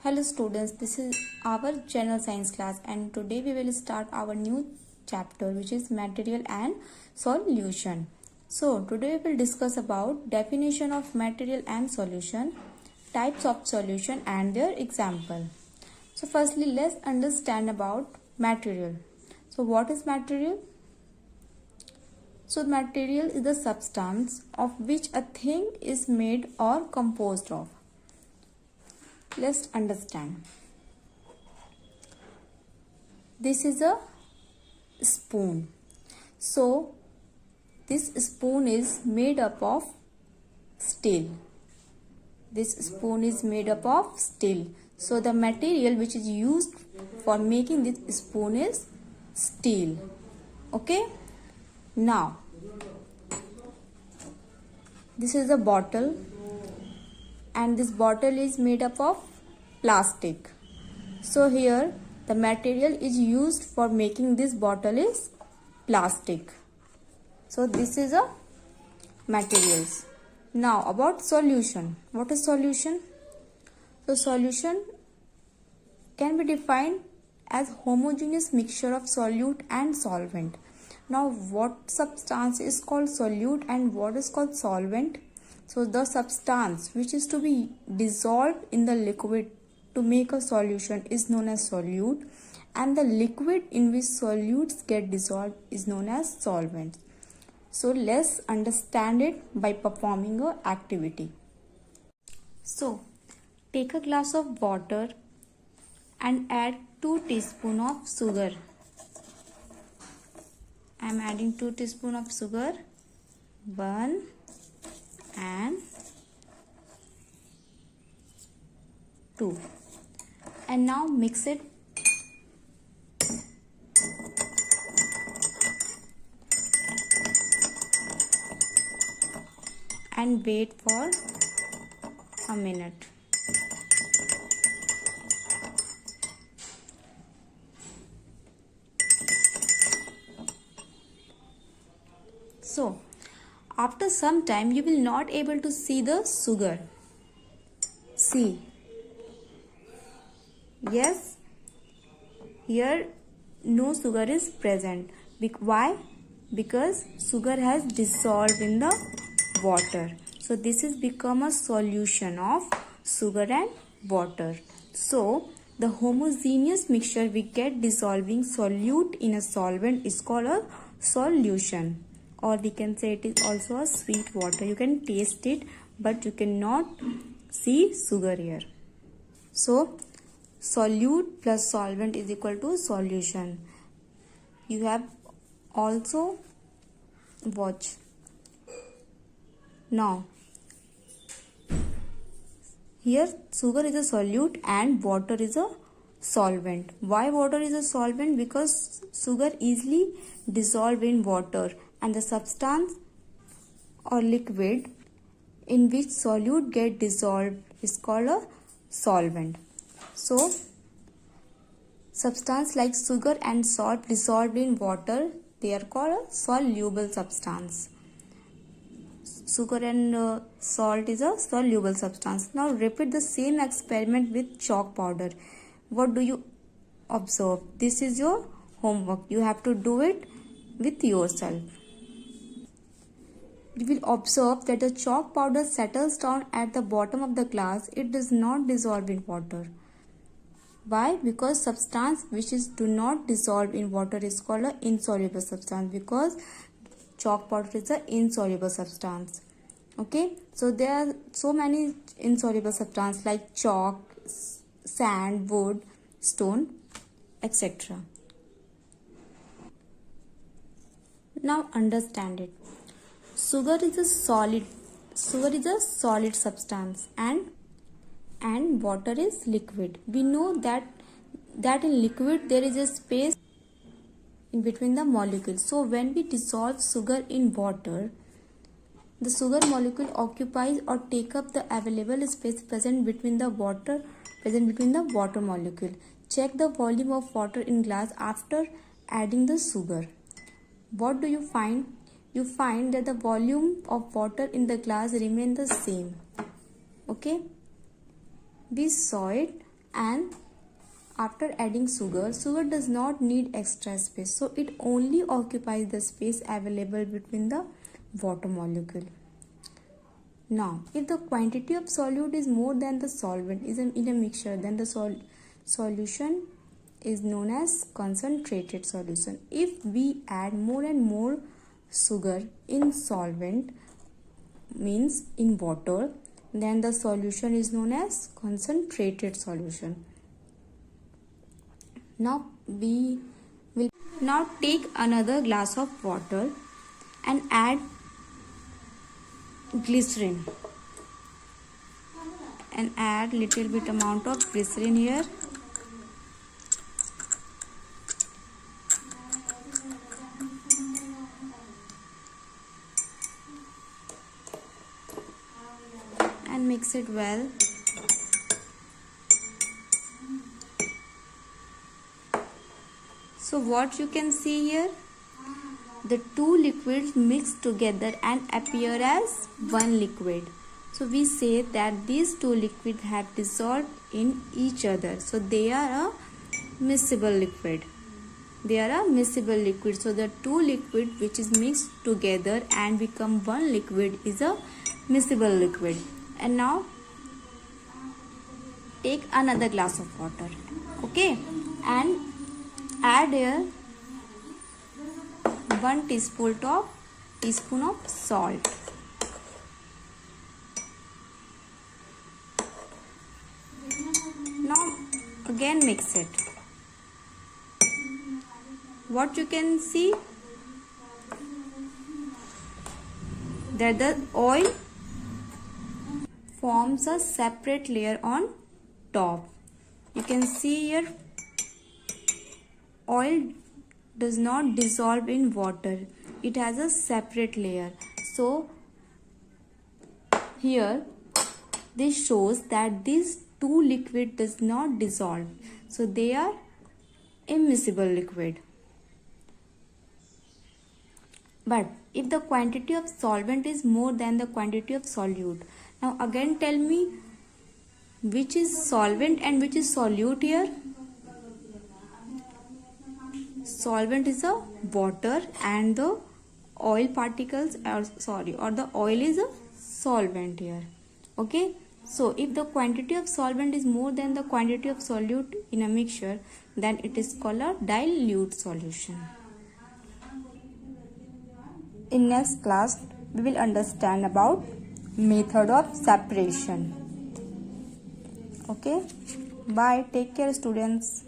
Hello students, this is our general science class and today we will start our new chapter which is material and solution. So today we will discuss about definition of material and solution, types of solution and their example. So firstly let's understand about material. So what is material? So material is the substance of which a thing is made or composed of. Let's understand. This is a spoon. So this spoon is made up of steel. This spoon is made up of steel. So the material which is used for making this spoon is steel. Okay. Now this is a bottle. And this bottle is made up of plastic. So here the material is used for making this bottle is plastic. So this is a materials. Now about solution. What is solution? So solution can be defined as homogeneous mixture of solute and solvent. Now what substance is called solute and what is called solvent? So the substance which is to be dissolved in the liquid to make a solution is known as solute, and the liquid in which solutes get dissolved is known as solvent. So let's understand it by performing an activity. So take a glass of water and add 2 teaspoons of sugar. I am adding 2 teaspoons of sugar. 1 and 2, and now mix it. And wait for a minute. So after some time you will not able to see the sugar. See. Yes. Here no sugar is present. Why? Because sugar has dissolved in the water. So this is become a solution of sugar and water. So the homogeneous mixture we get dissolving solute in a solvent is called a solution. Or we can say it is also a sweet water. You can taste it but you cannot see sugar here. So solute plus solvent is equal to solution. You have also watch. Now here sugar is a solute and water is a solvent. Why water is a solvent? Because sugar easily dissolve in water, and the substance or liquid in which solute get dissolved is called a solvent. So substance like sugar and salt dissolved in water, they are called a soluble substance. Sugar and salt is a soluble substance. Now repeat the same experiment with chalk powder. What do you observe? This is your homework. You have to do it with yourself. You will observe that the chalk powder settles down at the bottom of the glass. It does not dissolve in water. Why? Because substance which is do not dissolve in water is called an insoluble substance, because chalk powder is an insoluble substance. Okay, so there are so many insoluble substances like chalk, sand, wood, stone, etc. Now understand it. Sugar is a solid substance and water is liquid. We know that in liquid there is a space in between the molecules. So when we dissolve sugar in water, the sugar molecule occupies or take up the available space present between the water molecule. Check the volume of water in glass after adding the sugar. What do you find? You find that the volume of water in the glass remain the same. Okay, we saw it And after adding sugar does not need extra space, so it only occupies the space available between the water molecule. Now, if the quantity of solute is more than the solvent in a mixture, then the solution is known as concentrated solution. If we add more and more sugar in solvent, means in water, then the solution is known as concentrated solution. Now we will now take another glass of water and add glycerin and add little bit amount of glycerin here. And mix it well. So what you can see here, the two liquids mix together and appear as one liquid. So we say that these two liquids have dissolved in each other. So they are a miscible liquid. They are a miscible liquid. So the two liquid which is mixed together and become one liquid is a miscible liquid. And now take another glass of water, okay, and add here 1 teaspoon of salt. Now again mix it. What you can see, that the oil forms a separate layer on top. You can see here oil does not dissolve in water, it has a separate layer. So here this shows that these two liquid does not dissolve, so they are immiscible liquid. But if the quantity of solvent is more than the quantity of solute, now again tell me which is solvent and which is solute here. Solvent is a water and the oil particles or the oil is a solvent here, okay. So if the quantity of solvent is more than the quantity of solute in a mixture, then it is called a dilute solution. In next class we will understand about method of separation. Okay, bye, take care students.